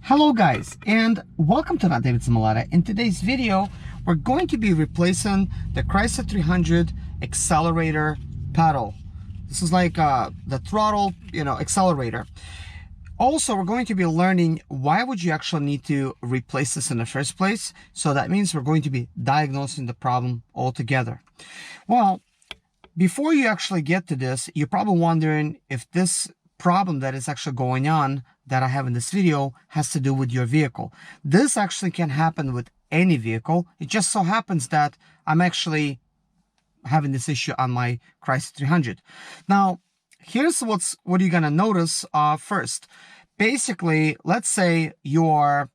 Hello guys, and welcome to Not David Malata. In today's video, we're going to be replacing the Chrysler 300 accelerator pedal. This is like the throttle, accelerator. Also, we're going to be learning why would you actually need to replace this in the first place. So that means we're going to be diagnosing the problem altogether. Well, before you actually get to this, you're probably wondering if this problem that is actually going on that I have in this video has to do with your vehicle. This actually can happen with any vehicle. It just so happens that I'm actually having this issue on my Chrysler 300. Now, here's what you're gonna notice first. Basically, let's say you're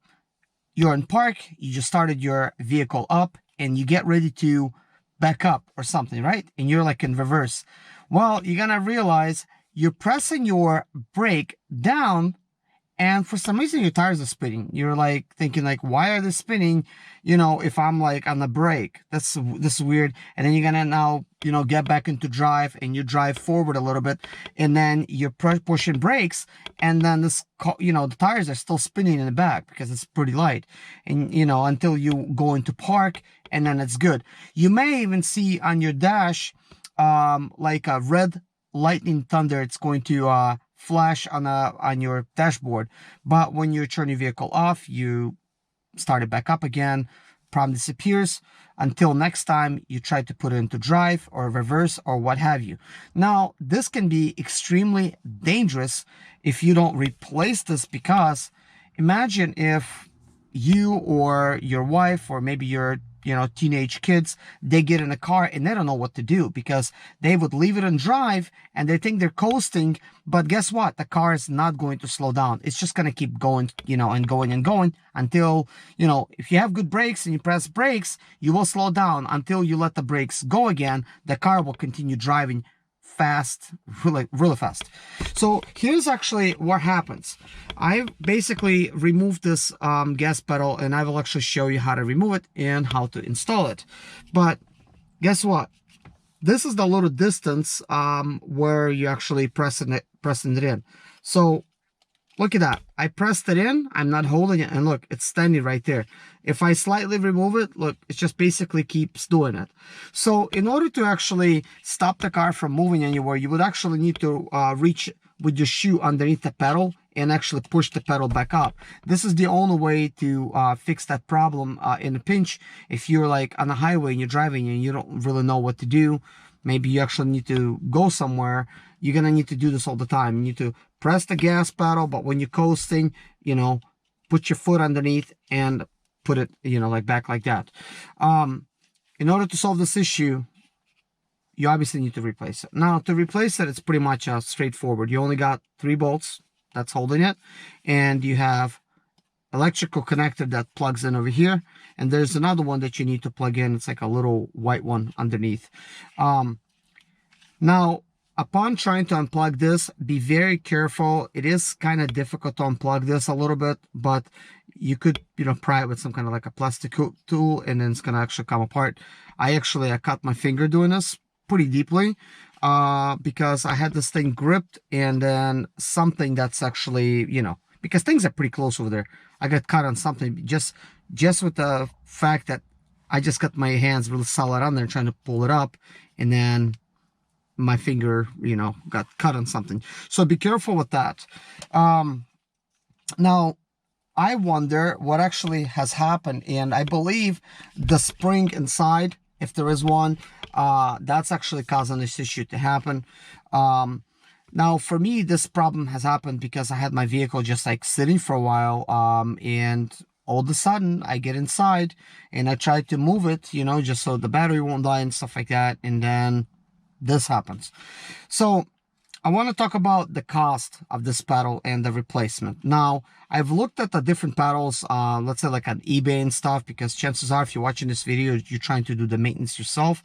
in park, you just started your vehicle up and you get ready to back up or something, right? And you're like in reverse. Well, you're gonna realize you're pressing your brake down and for some reason your tires are spinning. You're like thinking like, why are they spinning? If I'm like on the brake, this is weird. And then you're gonna now, get back into drive and you drive forward a little bit and then you're pushing brakes and then the tires are still spinning in the back because it's pretty light. And, until you go into park and then it's good. You may even see on your dash, like a red lightning thunder. It's going to, flash on your dashboard, but when you turn your vehicle off, you start it back up again, problem disappears until next time you try to put it into drive or reverse or what have you. Now, this can be extremely dangerous if you don't replace this, because imagine if you or your wife or maybe your teenage kids, they get in a car and they don't know what to do because they would leave it in drive and they think they're coasting, but guess what? The car is not going to slow down. It's just going to keep going, and going and going until, if you have good brakes and you press brakes, you will slow down until you let the brakes go again. The car will continue driving fast, really fast. So here's actually what happens. I basically removed this gas pedal and I will actually show you how to remove it and how to install it. But guess what? This is the little distance where you actually pressing it in. So look at that. I pressed it in. I'm not holding it. And look, it's standing right there. If I slightly remove it, look, it just basically keeps doing it. So in order to actually stop the car from moving anywhere, you would actually need to reach with your shoe underneath the pedal and actually push the pedal back up. This is the only way to fix that problem in a pinch. If you're like on a highway and you're driving and you don't really know what to do, maybe you actually need to go somewhere, you're going to need to do this all the time. You need to press the gas pedal, but when you're coasting, put your foot underneath and put it, like back like that. In order to solve this issue, you obviously need to replace it. Now, to replace it, it's pretty much straightforward. You only got 3 bolts that's holding it, and you have electrical connector that plugs in over here, and there's another one that you need to plug in. It's like a little white one underneath. Now, upon trying to unplug this, be very careful. It is kind of difficult to unplug this a little bit, but you could, pry it with some kind of like a plastic tool, and then it's going to actually come apart. I cut my finger doing this pretty deeply because I had this thing gripped, and then something that's actually, because things are pretty close over there. I got cut on something just with the fact that I just got my hands really solid on there trying to pull it up, and then my finger, got cut on something. So be careful with that. Now, I wonder what actually has happened, and I believe the spring inside, if there is one, that's actually causing this issue to happen. Now, for me, this problem has happened because I had my vehicle just like sitting for a while, and all of a sudden I get inside and I try to move it, just so the battery won't die and stuff like that, and then this happens. So I want to talk about the cost of this pedal and the replacement. Now, I've looked at the different pedals, let's say like on eBay and stuff, because chances are if you're watching this video, you're trying to do the maintenance yourself,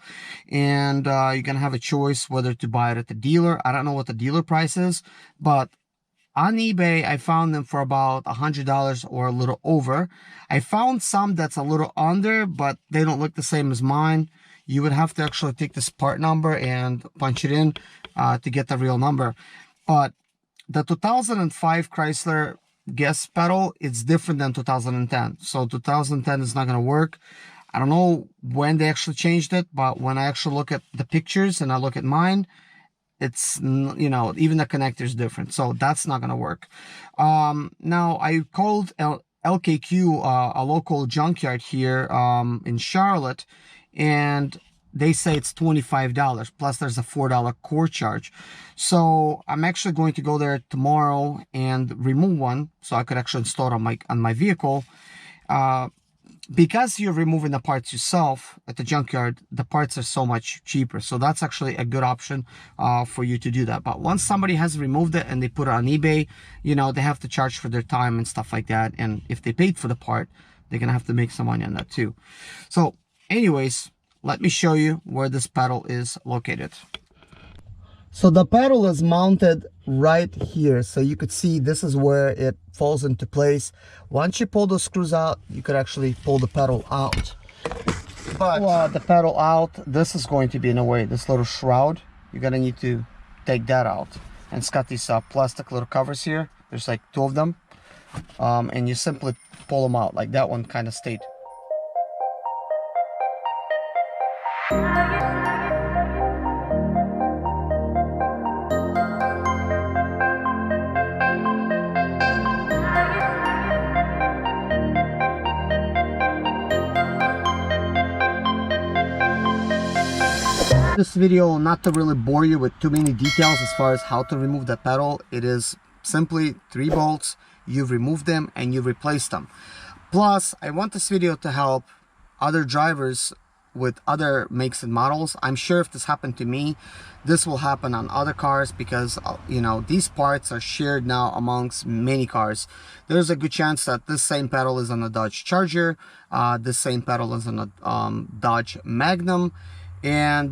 and you're going to have a choice whether to buy it at the dealer. I don't know what the dealer price is, but on eBay, I found them for about $100 or a little over. I found some that's a little under, but they don't look the same as mine. You would have to actually take this part number and punch it in to get the real number. But the 2005 Chrysler gas pedal, it's different than 2010. So 2010 is not going to work. I don't know when they actually changed it, but when I actually look at the pictures and I look at mine, it's, you know, even the connector is different. So that's not going to work. Now I called LKQ, a local junkyard here in Charlotte, and they say it's $25 plus there's a $4 core charge. So I'm actually going to go there tomorrow and remove one so I could actually install it on my vehicle. Because you're removing the parts yourself at the junkyard, the parts are so much cheaper. So that's actually a good option for you to do that. But once somebody has removed it and they put it on eBay, you know, they have to charge for their time and stuff like that. And if they paid for the part, they're gonna have to make some money on that too. So anyways, let me show you where this pedal is located. So the pedal is mounted right here. So you could see this is where it falls into place. Once you pull the screws out, you could actually pull the pedal out. But the pedal out, this is going to be in a way, this little shroud, you're gonna need to take that out. And it's got these plastic little covers here. There's like 2 of them. And you simply pull them out, like that one kind of stayed. This video, not to really bore you with too many details as far as how to remove the pedal. It is simply 3 bolts. You remove them and you replace them. Plus, I want this video to help other drivers with other makes and models. I'm sure if this happened to me, this will happen on other cars because, you know, these parts are shared now amongst many cars. There's a good chance that this same pedal is on a Dodge Charger, this same pedal is on a Dodge Magnum, and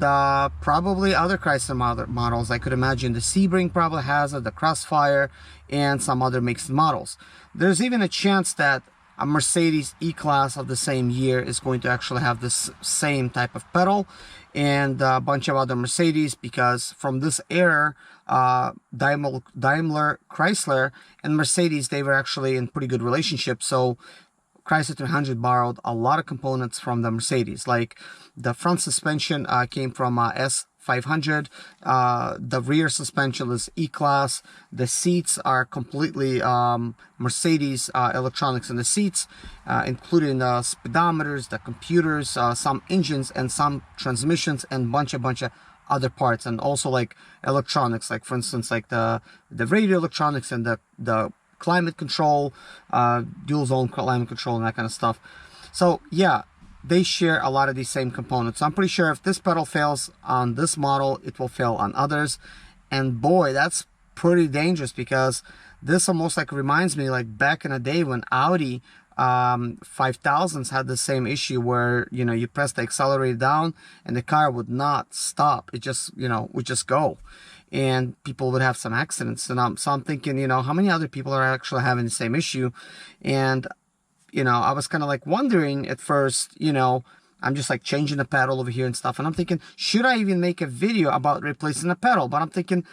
probably other Chrysler models. I could imagine the Sebring probably has it, the Crossfire, and some other makes and models. There's even a chance that a Mercedes E-Class of the same year is going to actually have this same type of pedal, and a bunch of other Mercedes, because from this era, Daimler, Chrysler, and Mercedes, they were actually in pretty good relationship. So Chrysler 300 borrowed a lot of components from the Mercedes, like the front suspension came from S500, the rear suspension is E-Class, the seats are completely Mercedes electronics in the seats, including the speedometers, the computers, some engines and some transmissions, and bunch of other parts, and also like electronics, like for instance like the radio electronics and the climate control, dual zone climate control, and that kind of stuff. So yeah, they share a lot of these same components. So I'm pretty sure if this pedal fails on this model, it will fail on others. And boy, that's pretty dangerous, because this almost like reminds me like back in the day when Audi 5000s had the same issue where, you know, you press the accelerator down and the car would not stop. It just, you know, would just go. And people would have some accidents. And so I'm thinking, you know, how many other people are actually having the same issue? And, you know, I was kind of like wondering at first, you know, I'm just like changing the pedal over here and stuff. And I'm thinking, should I even make a video about replacing the pedal? But I'm thinking,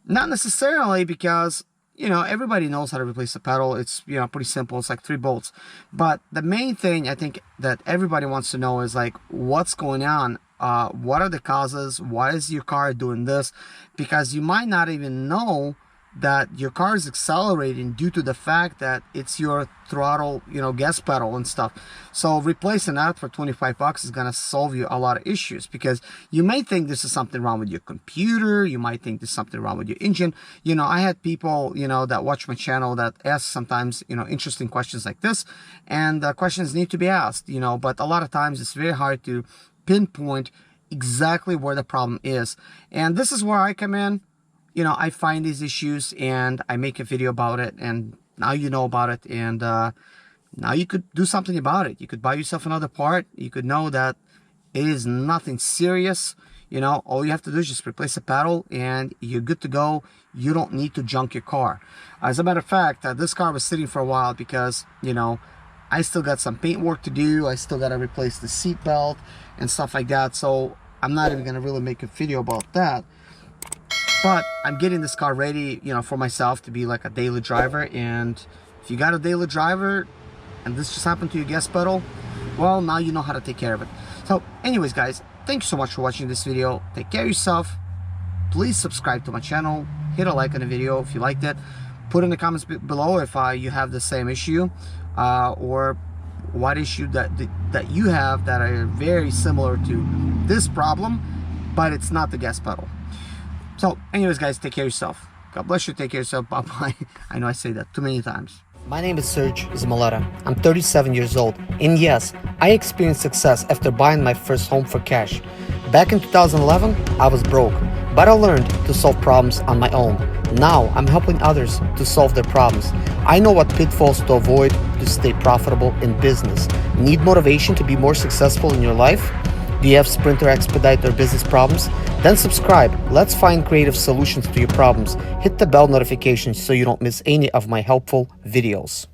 not necessarily, because, you know, everybody knows how to replace the pedal. It's, you know, pretty simple. It's like 3 bolts. But the main thing I think that everybody wants to know is like, what's going on? What are the causes? Why is your car doing this? Because you might not even know that your car is accelerating due to the fact that it's your throttle, you know, gas pedal and stuff. So replacing that for 25 bucks is going to solve you a lot of issues, because you may think this is something wrong with your computer. You might think there's something wrong with your engine. You know, I had people, you know, that watch my channel that ask sometimes, you know, interesting questions like this, and questions need to be asked, you know, but a lot of times it's very hard to pinpoint exactly where the problem is. And this is where I come in. You know, I find these issues and I make a video about it, and now you know about it, and now you could do something about it. You could buy yourself another part. You could know that it is nothing serious. You know, all you have to do is just replace the pedal and you're good to go. You don't need to junk your car. As a matter of fact, this car was sitting for a while because, you know, I still got some paint work to do. I still got to replace the seat belt and stuff like that. So I'm not even going to really make a video about that. But I'm getting this car ready, you know, for myself to be like a daily driver. And, If you got a daily driver and this just happened to your gas pedal, well, now you know how to take care of it. So anyways, guys, thank you so much for watching this video. Take care of yourself. Please subscribe to my channel. Hit a like on the video if you liked it. Put in the comments below if you have the same issue, or what issue that you have that are very similar to this problem, but it's not the gas pedal. So anyways, guys, take care of yourself. God bless you. Take care of yourself. Bye bye. I know I say that too many times. My name is Serge Zamaleta. I'm 37 years old, and yes, I experienced success after buying my first home for cash. Back in 2011, I was broke, but I learned to solve problems on my own. Now I'm helping others to solve their problems. I know what pitfalls to avoid to stay profitable in business. Need motivation to be more successful in your life? Do you have Sprinter expedite or business problems? Then subscribe. Let's find creative solutions to your problems. Hit the bell notification so you don't miss any of my helpful videos.